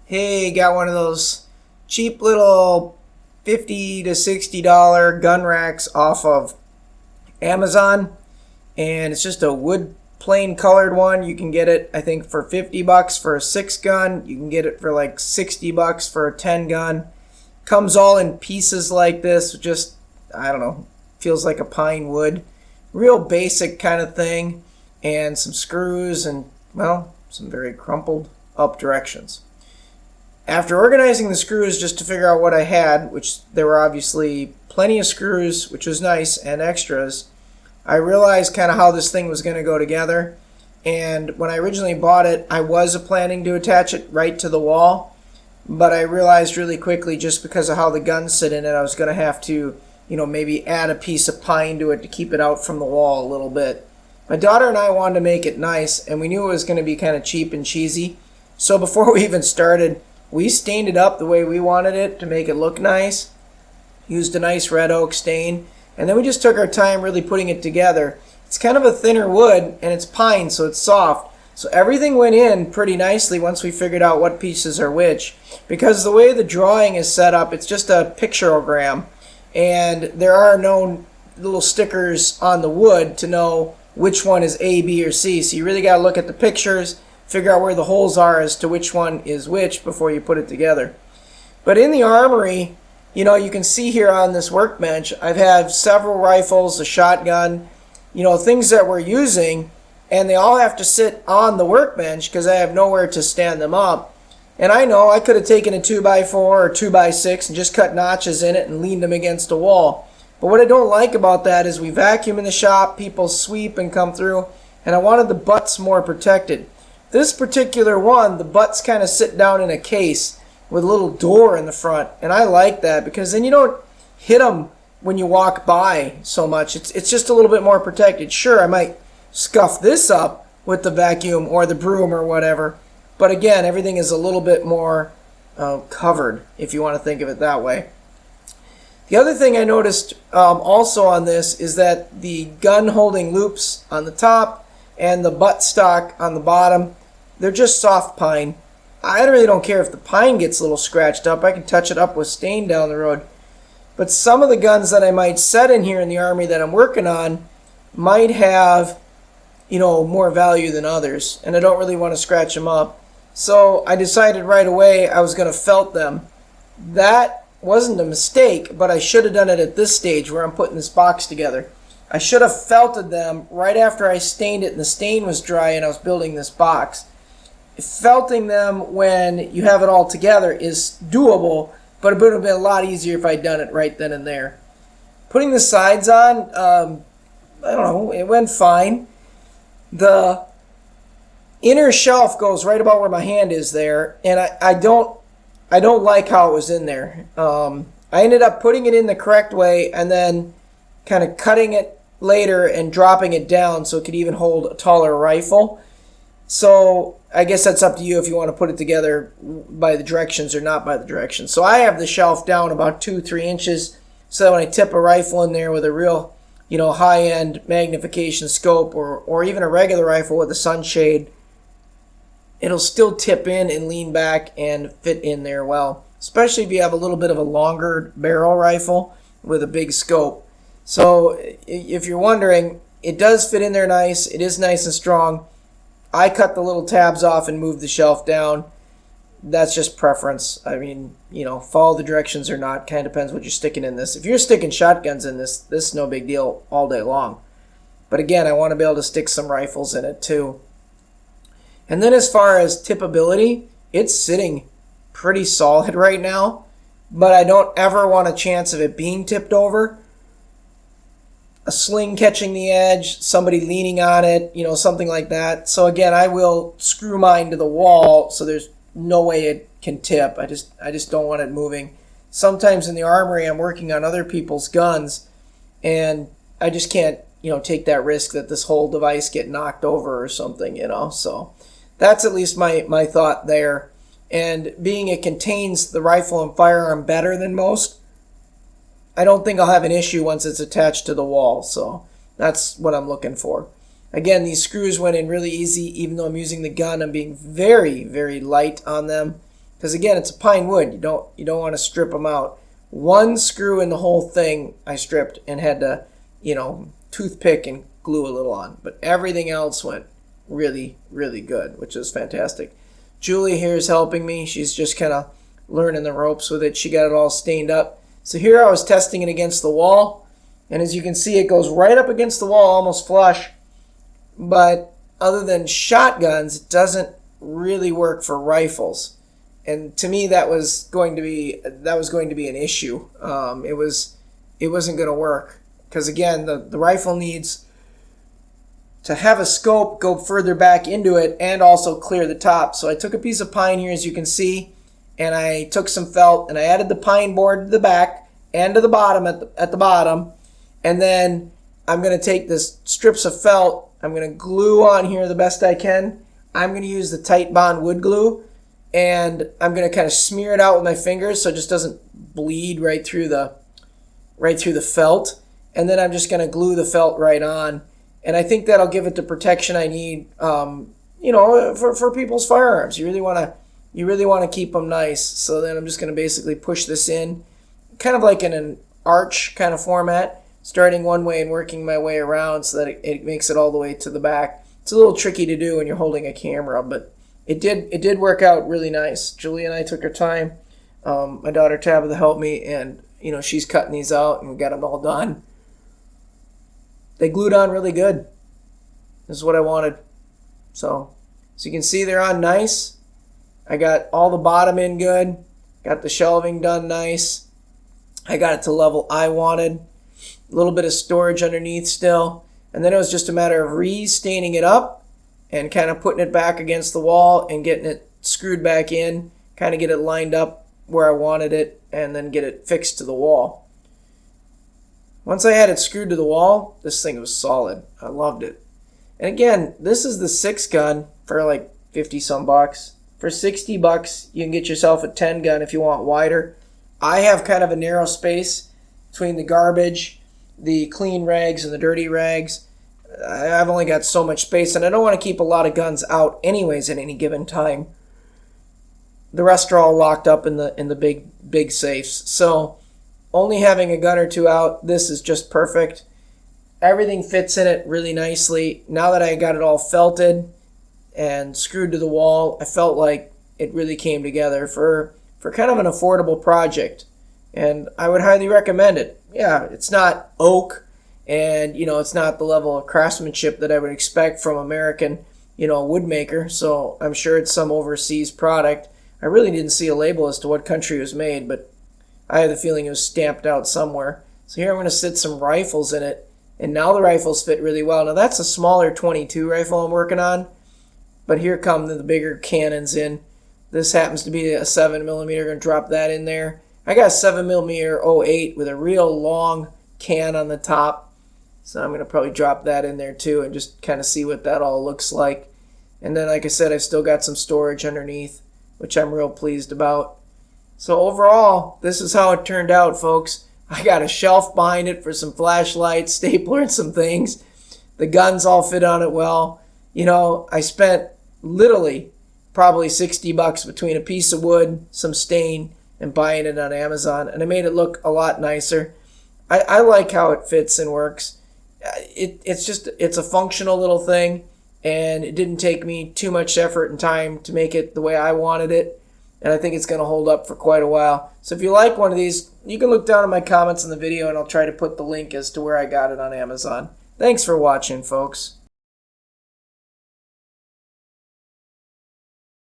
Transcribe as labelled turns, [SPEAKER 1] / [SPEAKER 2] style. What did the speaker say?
[SPEAKER 1] Hey, got one of those cheap little $50 to $60 gun racks off of Amazon, and it's just a wood plain colored one. You can get it, I think, for $50 for a 6 gun. You can get it for like $60 for a 10 gun. Comes all in pieces like this, just, I don't know, feels like a pine wood. Real basic kind of thing, and some screws and, well, some very crumpled up directions. After organizing the screws just to figure out what I had, which there were obviously plenty of screws, which was nice, and extras, I realized kind of how this thing was going to go together. And when I originally bought it, I was planning to attach it right to the wall, but I realized really quickly, just because of how the guns sit in it, I was going to have to, maybe add a piece of pine to it to keep it out from the wall a little bit. My daughter and I wanted to make it nice, and we knew it was going to be kind of cheap and cheesy. So before we even started, we stained it up the way we wanted it to make it look nice. Used a nice red oak stain. And then we just took our time really putting it together. It's kind of a thinner wood, and it's pine, so it's soft. So everything went in pretty nicely once we figured out what pieces are which. Because the way the drawing is set up, it's just a pictogram. And there are no little stickers on the wood to know which one is A, B, or C. So you really got to look at the pictures, figure out where the holes are as to which one is which before you put it together. But in the armory, you can see here on this workbench, I've had several rifles, a shotgun, things that we're using, and they all have to sit on the workbench because I have nowhere to stand them up. And I know I could have taken a 2x4 or 2x6 and just cut notches in it and leaned them against a wall. But what I don't like about that is we vacuum in the shop, people sweep and come through, and I wanted the butts more protected. This particular one, the butts kind of sit down in a case with a little door in the front, and I like that because then you don't hit them when you walk by so much. It's just a little bit more protected. Sure, I might scuff this up with the vacuum or the broom or whatever, but again, everything is a little bit more covered, if you want to think of it that way. The other thing I noticed also on this is that the gun holding loops on the top and the butt stock on the bottom, they're just soft pine. I really don't care if the pine gets a little scratched up. I can touch it up with stain down the road. But some of the guns that I might set in here in the army that I'm working on might have, more value than others. And I don't really want to scratch them up. So I decided right away I was going to felt them. That wasn't a mistake, but I should have done it at this stage where I'm putting this box together. I should have felted them right after I stained it and the stain was dry and I was building this box. Felting them when you have it all together is doable, but it would have been a lot easier if I'd done it right then and there. Putting the sides on, I don't know, it went fine. The inner shelf goes right about where my hand is there, and I don't like how it was in there. I ended up putting it in the correct way and then kind of cutting it later and dropping it down so it could even hold a taller rifle. So I guess that's up to you if you want to put it together by the directions or not by the directions. So I have the shelf down about 2-3 inches so that when I tip a rifle in there with a real, high-end magnification scope or even a regular rifle with a sunshade, it'll still tip in and lean back and fit in there well, especially if you have a little bit of a longer barrel rifle with a big scope. So if you're wondering, it does fit in there nice. It is nice and strong. I cut the little tabs off and moved the shelf down. That's just preference. I mean, follow the directions or not. Kind of depends what you're sticking in this. If you're sticking shotguns in this is no big deal all day long. But again, I want to be able to stick some rifles in it too. And then as far as tippability, it's sitting pretty solid right now. But I don't ever want a chance of it being tipped over. A sling catching the edge, somebody leaning on it, something like that. So again, I will screw mine to the wall so there's no way it can tip. I just don't want it moving. Sometimes in the armory I'm working on other people's guns and I just can't, take that risk that this whole device get knocked over or something, So that's at least my thought there. And being it contains the rifle and firearm better than most, I don't think I'll have an issue once it's attached to the wall, so that's what I'm looking for. Again, these screws went in really easy, even though I'm using the gun. I'm being very, very light on them. because again, it's a pine wood. You don't want to strip them out. One screw in the whole thing I stripped and had to, toothpick and glue a little on. But everything else went really, really good, which is fantastic. Julie here is helping me. She's just kind of learning the ropes with it. She got it all stained up. So here I was testing it against the wall. And as you can see, it goes right up against the wall, almost flush. But other than shotguns, it doesn't really work for rifles. And to me, that was going to be an issue. It wasn't going to work because again, the rifle needs to have a scope go further back into it and also clear the top. So I took a piece of pine here, as you can see, and I took some felt and I added the pine board to the back and to the bottom at the bottom. And then I'm going to take this strips of felt. I'm going to glue on here the best I can. I'm going to use the Tight Bond wood glue, and I'm going to kind of smear it out with my fingers so it just doesn't bleed right through the felt. And then I'm just going to glue the felt right on. And I think that'll give it the protection I need, for people's firearms. You really want to keep them nice. So then I'm just going to basically push this in, kind of like in an arch kind of format, starting one way and working my way around so that it makes it all the way to the back. It's a little tricky to do when you're holding a camera, but it did work out really nice. Julie and I took our time. My daughter Tabitha helped me, and she's cutting these out, and we got them all done. They glued on really good. This is what I wanted. So you can see they're on nice. I got all the bottom in good. Got the shelving done nice. I got it to level I wanted. A little bit of storage underneath still. And then it was just a matter of re-staining it up and kind of putting it back against the wall and getting it screwed back in, kind of get it lined up where I wanted it, and then get it fixed to the wall. Once I had it screwed to the wall, this thing was solid. I loved it. And again, this is the 6 gun for like 50 some bucks. For 60 bucks, you can get yourself a 10 gun if you want wider. I have kind of a narrow space between the garbage, the clean rags, and the dirty rags. I've only got so much space, and I don't want to keep a lot of guns out anyways at any given time. The rest are all locked up in the big safes. So only having a gun or two out, this is just perfect. Everything fits in it really nicely. Now that I got it all felted and screwed to the wall, I felt like it really came together for kind of an affordable project. And I would highly recommend it. Yeah, it's not oak, and it's not the level of craftsmanship that I would expect from American, woodmaker. So I'm sure it's some overseas product. I really didn't see a label as to what country it was made, but I have the feeling it was stamped out somewhere. So here I'm going to sit some rifles in it, and now the rifles fit really well. Now that's a smaller 22 rifle I'm working on, but here come the bigger cannons in. This happens to be a 7mm. Going to drop that in there. I got a 7mm 08 with a real long can on the top, so I'm going to probably drop that in there too and just kind of see what that all looks like. And then, like I said, I've still got some storage underneath, which I'm real pleased about. So overall, this is how it turned out, folks. I got a shelf behind it for some flashlights, stapler, and some things. The guns all fit on it well. I spent literally probably 60 bucks between a piece of wood, some stain, and buying it on Amazon, and I made it look a lot nicer. I like how it fits and works. It's a functional little thing, and it didn't take me too much effort and time to make it the way I wanted it, and I think it's going to hold up for quite a while. So if you like one of these, you can look down in my comments in the video, and I'll try to put the link as to where I got it on Amazon. Thanks for watching, folks.